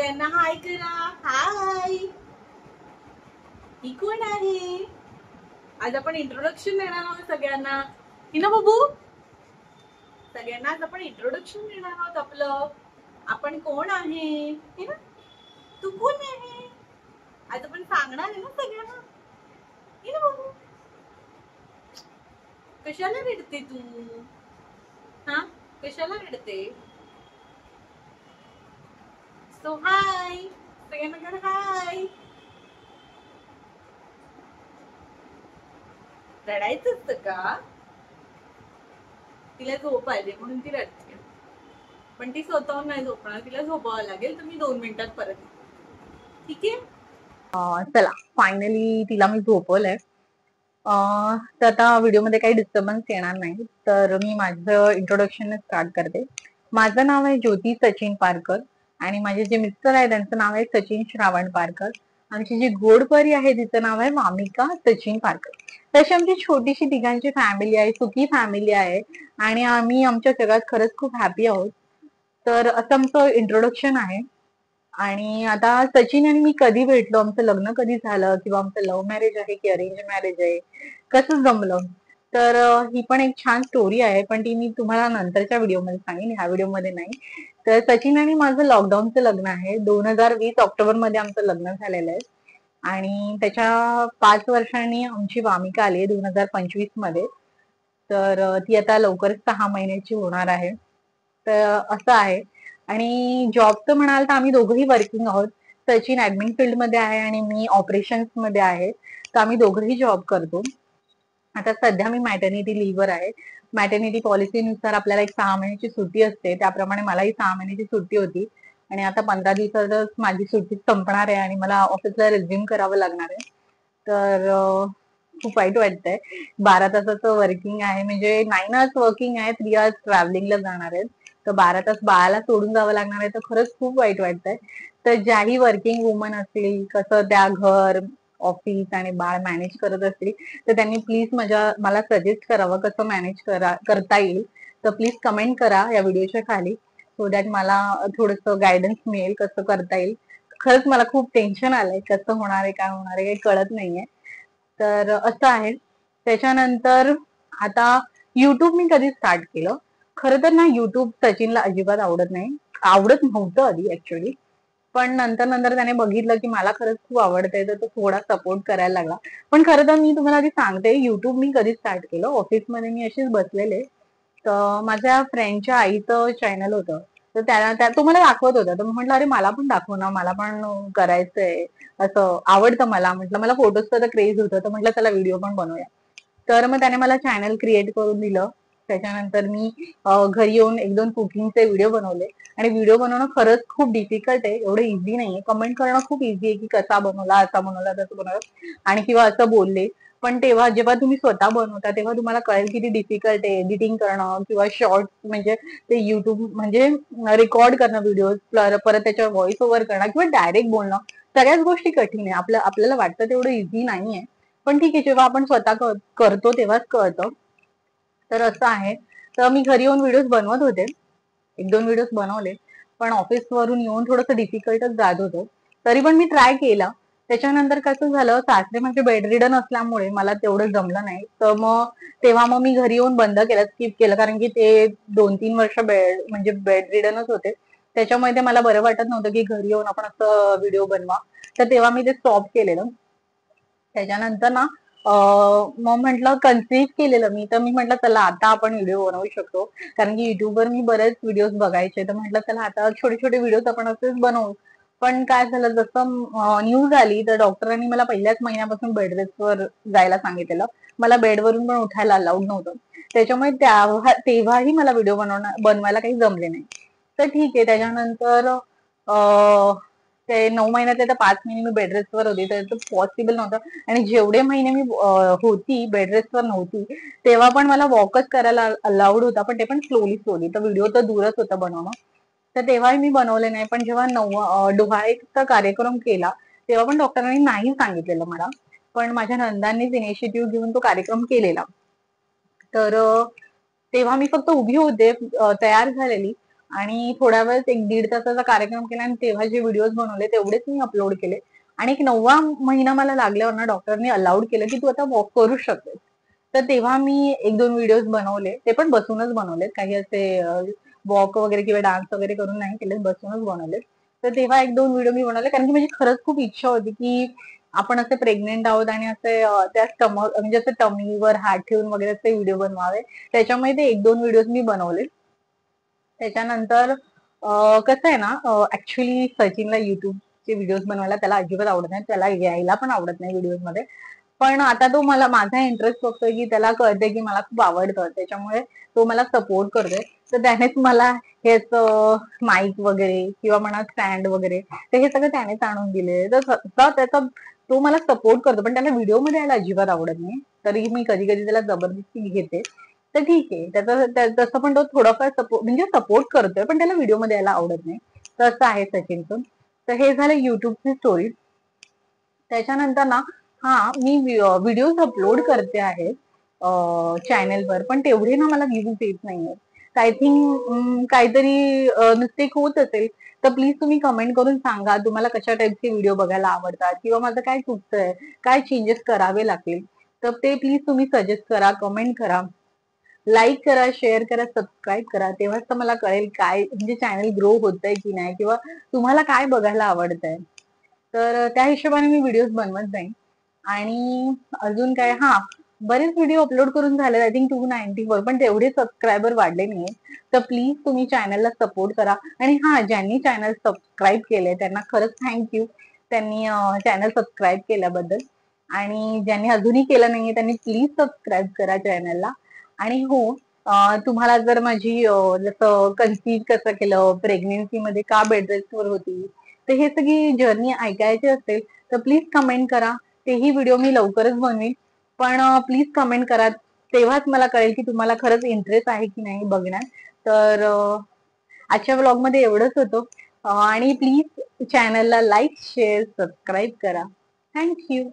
सगळ्यांना हाय करा. हाय, ही कोण आहे? आज आपण इंट्रोडक्शन देणार आहोत सगळ्यांना. ना बाबू, सगळ्यांना आज आपण इंट्रोडक्शन देणार आहोत. आपलं आपण कोण आहे ना, तू कोण आहे आज आपण सांगणार आहे ना सगळ्यांना. ना बाबू, कशाला रडते तू? हा, कशाला रडते? सो हाय, सगळ्यांना हाय. रडायचं असतं का? तिला झोप आली म्हणून ती रडते, पण ती स्वतःहून नाही झोपणार. तिला झोपावं लागेल, तर मी 2 मिनिटात परत. ठीक आहे. चला, फायनली तिला मी झोपवलंय. तर आता व्हिडिओमध्ये काही डिस्टर्बन्स येणार नाही, तर मी माझं इंट्रोडक्शन स्टार्ट करते. माझं नाव आहे ज्योती सचिन पारकर आणि माझे जे मिस्टर आहे त्यांचं नाव आहे सचिन श्रावण पारकर. आमची जी गोडपरी आहे तिचं नाव आहे वामिका सचिन पारकर. तशी आमची छोटीशी तिघांची फॅमिली आहे, सुखी फॅमिली आहे आणि आम्ही आमच्या जगात खरंच खूप हॅपी आहोत. तर असं आमचं इंट्रोडक्शन आहे. आणि आता सचिन आणि मी कधी भेटलो, आमचं लग्न कधी झालं, किंवा आमचं लव्ह मॅरेज आहे की अरेंज मॅरेज आहे, कसं जमलं, तर ही पण एक छान स्टोरी आहे, पण ती मी तुम्हाला नंतरच्या व्हिडिओमध्ये सांगेन, ह्या व्हिडिओमध्ये नाही. तर सचिन आणि माझं लॉकडाऊनचं लग्न आहे. 2020 ऑक्टोबर मध्ये आमचं लग्न झालेलं आहे आणि त्याच्या 5 वर्षांनी आमची वामिका आली 2025 मध्ये. तर ती आता लवकरच 6 महिन्याची होणार आहे. तर असं आहे. आणि जॉबचं म्हणाल तर आम्ही दोघंही वर्किंग आहोत. सचिन ऍडमिन फील्ड मध्ये आहे आणि मी ऑपरेशन्स मध्ये आहे. तर आम्ही दोघंही जॉब करतो. आता सध्या मी मॅटर्निटी लीव्हवर आहे. मॅटर्निटी पॉलिसीनुसार आपल्याला एक 6 महिन्याची सुट्टी असते, त्याप्रमाणे मलाही 6 महिन्याची सुट्टी होती आणि आता 15 दिवसातच माझी सुट्टी संपणार आहे आणि मला ऑफिसला रिझ्यूम करावं लागणार आहे. तर खूप वाईट वाटतंय. 12 तासाचं वर्किंग आहे, म्हणजे 9 आवर्स वर्किंग आहे, 3 आवर्स ट्रॅव्हलिंगला जाणार आहेत. तर 12 तास बाळाला सोडून जावं लागणार आहे, तर खरंच खूप वाईट वाटतंय. तर ज्याही वर्किंग वुमन असतील, कसं त्या घर, ऑफिस आणि बाळ मॅनेज करत असतील, तर त्यांनी प्लीज मला सजेस्ट करावं कसं मॅनेज करता येईल. तर प्लीज कमेंट करा या व्हिडिओच्या खाली, सो दॅट मला थोडंसं गायडन्स मिळेल कसं करता येईल. खरंच मला खूप टेन्शन आलंय, कसं होणार आहे, काय होणार आहे, काही कळत नाहीये. तर असं आहे. त्याच्यानंतर आता युट्यूब मी कधी स्टार्ट केलं, खरं तर ना युट्यूब सचिनला अजिबात आवडत नाही, आवडत नव्हतं आधी ऍक्च्युअली, पण नंतर नंतर त्याने बघितलं की मला खरंच खूप आवडतंय, तर तो थोडा सपोर्ट करायला लागला. पण खरं तर मी तुम्हाला आधी सांगते, युट्यूब मी कधी स्टार्ट केलं, ऑफिसमध्ये मी अशीच बसलेले, तर माझ्या फ्रेंडच्या आईचं चॅनल होतं, तर तो मला दाखवत होता. तर म्हटलं अरे मला पण दाखव ना, मला पण करायचंय, असं आवडतं मला. म्हटलं मला फोटोजचं तर क्रेज होतं, तर म्हटलं चला व्हिडिओ पण बनवूया. तर मग त्याने मला चॅनल क्रिएट करून दिलं. त्याच्यानंतर मी घरी येऊन 1-2 कुकिंगचे व्हिडिओ बनवले. आणि व्हिडिओ बनवणं खरंच खूप डिफिकल्ट आहे, एवढं इझी नाहीये. कमेंट करणं खूप इझी आहे की कसा बनवला, असा बनवला, तसं बनवला, आणि किंवा असं बोलले. पण तेव्हा जेव्हा तुम्ही स्वतः बनवता तेव्हा तुम्हाला कळेल किती डिफिकल्ट आहे एडिटिंग करणं, किंवा शॉर्ट्स म्हणजे ते युट्यूब म्हणजे रेकॉर्ड करणं व्हिडिओ, परत त्याच्यावर व्हॉइस ओव्हर करणं किंवा डायरेक्ट बोलणं, सगळ्याच गोष्टी कठीण आहे. आपल्याला वाटतं तेवढं इझी नाहीये, पण ठीक आहे, जेव्हा आपण स्वतः करतो तेव्हाच कळतं. तर असं आहे. तर मी घरी येऊन व्हिडिओज बनवत होते, 1-2 व्हिडिओज बनवले, पण ऑफिसवरून येऊन थोडंसं डिफिकल्टच जात होतं. तरी पण मी ट्राय केला. त्याच्यानंतर कसं झालं, सासरे म्हणजे बेडरिडन असल्यामुळे मला तेवढं जमलं नाही, तर तेव्हा मी घरी येऊन बंद केलं, स्किप केलं, कारण की ते 2-3 वर्ष म्हणजे बेडरिडनच होते. त्याच्यामुळे ते मला बरं वाटत नव्हतं की घरी येऊन आपण असं व्हिडिओ बनवा. तर तेव्हा मी ते स्टॉप केलेलं. त्याच्यानंतर ना मग म्हटलं कन्सिव्ह केलेलं मी, तर मी म्हटलं चला आता आपण व्हिडिओ बनवू शकतो, कारण की युट्यूबवर मी बरेच व्हिडिओज बघायचे, तर म्हटलं चला आता छोटे छोटे व्हिडिओज आपण असेच बनवू. पण काय झालं, जसं न्यूज आली तर डॉक्टरांनी मला पहिल्याच महिन्यापासून बेड रेस्टवर जायला सांगितलेलं. मला बेडवरून पण उठायला अलाउड नव्हतं. त्याच्यामुळे तेव्हाही मला व्हिडिओ बनवायला काही जमले नाही. तर ठीक आहे. त्याच्यानंतर ते 9 महिन्यातले तर 5 महिने मी बेड रेस्टवर होती, तर ते पॉसिबल नव्हतं. आणि जेवढे महिने मी होती बेड रेस्टवर नव्हती, तेव्हा पण मला वॉकच करायला अलाउड होता, पण ते पण स्लोली स्लोली. तर व्हिडिओ तर दूरच होता बनवणं. तर तेव्हाही मी बनवले नाही. पण जेव्हा डोहाळेचा कार्यक्रम केला तेव्हा पण डॉक्टरांनी नाही सांगितलेलं मला, पण माझ्या नंदांनीच इनिशिएटिव्ह घेऊन तो कार्यक्रम केलेला. तर तेव्हा मी फक्त उभी होते, तयार झालेली, आणि थोड्या वेळेस एक 1.5 तासाचा कार्यक्रम केला आणि तेव्हा जे व्हिडिओज बनवले तेवढेच मी अपलोड केले. आणि एक 9वा महिना मला लागल्यावर ना डॉक्टरने अलाउड केलं की तू आता वॉक करू शकतेस. तर तेव्हा मी 1-2 व्हिडिओज बनवले, ते पण बसूनच बनवले, काही असे वॉक वगैरे किंवा डान्स वगैरे करून नाही केले, बसूनच बनवले. तर तेव्हा 1-2 व्हिडिओ मी बनवले, कारण की माझी खरंच खूप इच्छा होती की आपण असे प्रेग्नेंट आहोत आणि असे त्या स्टमक म्हणजे असं टमीवर हात ठेवून वगैरे असे व्हिडिओ बनवावे. त्याच्यामुळे ते 1-2 व्हिडिओज मी बनवले. त्याच्यानंतर कसं आहे ना, ऍक्च्युली सचिनला युट्यूबचे व्हिडिओज बनवायला त्याला अजिबात आवडत नाही, त्याला यायला पण आवडत नाही व्हिडिओज मध्ये. पण आता तो मला माझा इंटरेस्ट बघतोय की त्याला कळतंय की मला खूप आवडतं, त्याच्यामुळे तो मला सपोर्ट करतोय. तर त्यानेच मला हे माईक वगैरे किंवा म्हणा स्टँड वगैरे, तर हे सगळं त्यानेच आणून दिले. तर त्याचा तो मला सपोर्ट करतो, पण त्याला व्हिडिओ मध्ये यायला अजिबात आवडत नाही. तरी मी कधी कधी त्याला जबरदस्ती घेते. तर ठीक आहे, तसं पण तो थोडाफार सपोर्ट म्हणजे सपोर्ट करतोय, पण त्याला व्हिडिओ मध्ये यायला आवडत नाही. तसं आहे सचिनचं. तर हे झालं युट्यूबची स्टोरी. त्याच्यानंतर ना, हा मी व्हिडिओज अपलोड करते आहे चॅनेलवर, पण तेवढे ना मला व्ह्यूज येत नाहीये. आय थिंक काहीतरी मिस्टेक होत असेल. तर प्लीज तुम्ही कमेंट करून सांगा तुम्हाला कशा टाईपचे व्हिडिओ बघायला आवडतात किंवा माझं काय चुकतंय, काय चेंजेस करावे लागतील. तर ते प्लीज तुम्ही सजेस्ट करा, कमेंट करा, लाईक करा, शेअर करा, सबस्क्राईब करा. तेव्हाच तर मला कळेल काय म्हणजे चॅनल ग्रो होतंय की नाही, किंवा तुम्हाला काय बघायला आवडतंय. तर त्या हिशोबाने मी व्हिडिओज बनवत जाईन. आणि अजून काय, हा, बरेच व्हिडिओ अपलोड करून झाले, आय थिंक 294, पण तेवढे सबस्क्रायबर वाढले नाहीये. तर प्लीज तुम्ही चॅनलला सपोर्ट करा. आणि हा, ज्यांनी चॅनल सबस्क्राईब केलंय त्यांना खरंच थँक्यू, त्यांनी चॅनल सबस्क्राईब केल्याबद्दल. आणि ज्यांनी अजूनही केलं नाहीये त्यांनी प्लीज सबस्क्राईब करा चॅनलला. आणि हो, तुम्हाला जर माझी जसं कन्सीव्ह कसं केलं, प्रेग्नेन्सी मध्ये का बेड रेस्टवर होती, तर हे सगळी जर्नी ऐकायची असेल तर प्लीज कमेंट करा. तेही व्हिडिओ मी लवकरच बनवीन. पण प्लीज कमेंट करा, तेव्हाच मला कळेल की तुम्हाला खरंच इंटरेस्ट आहे की नाही बघण्यात. तर आजच्या व्लॉग मध्ये एवढंच होतं. आणि प्लीज चॅनलला लाईक, शेअर, सबस्क्राईब करा. थँक्यू.